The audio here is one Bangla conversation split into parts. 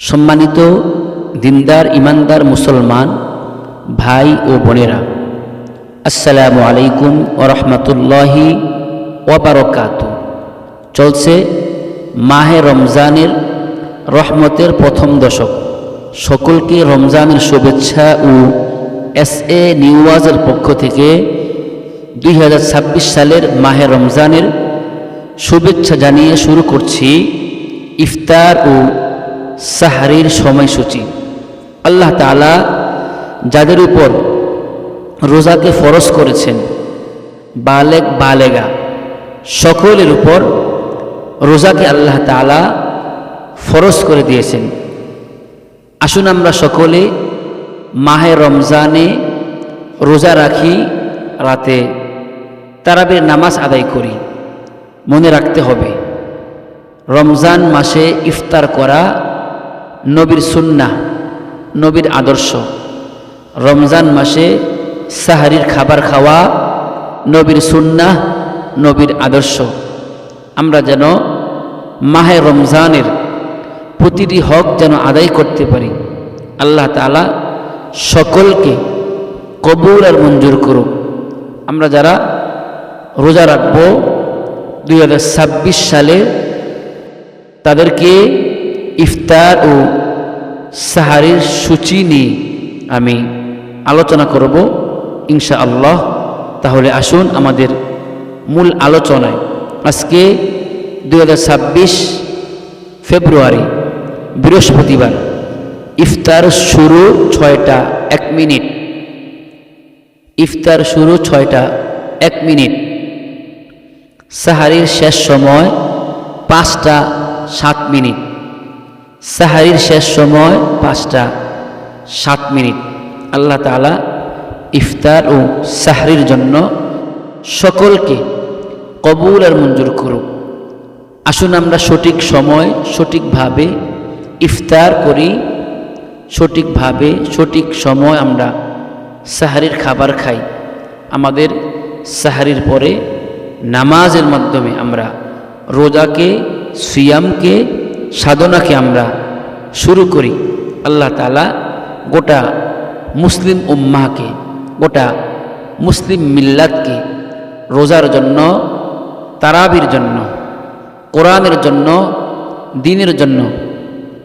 সম্মানিত দিনদার ইমানদার মুসলমান ভাই ও বোনেরা, আসসালামু আলাইকুম ওয়া রাহমাতুল্লাহি ওয়া বারাকাতুহু। চলছে মাহে রমজানের রহমতের প্রথম দশক। সকলকে রমজানের শুভেচ্ছা ও SA নিউজের পক্ষ থেকে 2026 সালের মাহে রমজানের শুভেচ্ছা জানিয়ে শুরু করছি ইফতার ও সাহরির সময়সূচি। আল্লাহ তাআলা যাদের উপর রোজাকে ফরজ করেছেন, বালেগ বালেগা সকলের উপর রোজাকে আল্লাহ তাআলা ফরজ করে দিয়েছেন। আসুন আমরা সকলে মাহে রমজানে রোজা রাখি, রাতে তারাবির নামাজ আদায় করি। মনে রাখতে হবে, রমজান মাসে ইফতার করা নবীর সুন্নাহ, নবীর আদর্শ। রমজান মাসে সাহরির খাবার খাওয়া নবীর সুন্নাহ, নবীর আদর্শ। আমরা যেন মাহে রমজানের প্রতিটি হক যেন আদায় করতে পারি। আল্লাহ তাআলা সকলকে কবুল আর মঞ্জুর করুক। আমরা যারা রোজা রাখব 2026 সালে, তাদেরকে ইফতার ও সাহারির সূচি নিয়ে আমি আলোচনা করব ইনশাআল্লাহ। তাহলে আসুন আমাদের মূল আলোচনায়। আজকে 2026 ফেব্রুয়ারি, বৃহস্পতিবার। ইফতার শুরু 6টা 1 মিনিট। ইফতার শুরু 6টা 1 মিনিট। সাহারির শেষ সময় 5টা 7 মিনিট। সাহারির শেষ সময় 5টা 7 মিনিট। আল্লাহ তাআলা ইফতার ও সাহরির জন্য সকলকে কবুল আর মঞ্জুর করুক। আসুন আমরা সঠিক সময় সঠিকভাবে ইফতার করি, সঠিকভাবে সঠিক সময় আমরা সাহরির খাবার খাই। আমাদের সাহরির পরে নামাজের মাধ্যমে আমরা রোজাকে, সিয়ামকে, সাধনাকে আমরা শুরু করি। আল্লাহ তাআলা গোটা মুসলিম উম্মাহকে, গোটা মুসলিম মিল্লাতকে রোজার জন্য, তারাবির জন্য, কোরআনের জন্য, দ্বীনের জন্য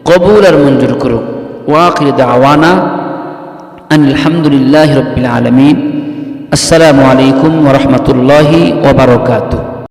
কবুল আর মঞ্জুর করুক। ওয়া আখির দাওয়ানা আনিল হামদুলিল্লাহি রাব্বিল আলামিন। আসসালামু আলাইকুম ওয়া রাহমাতুল্লাহি ওয়া বারাকাতুহু।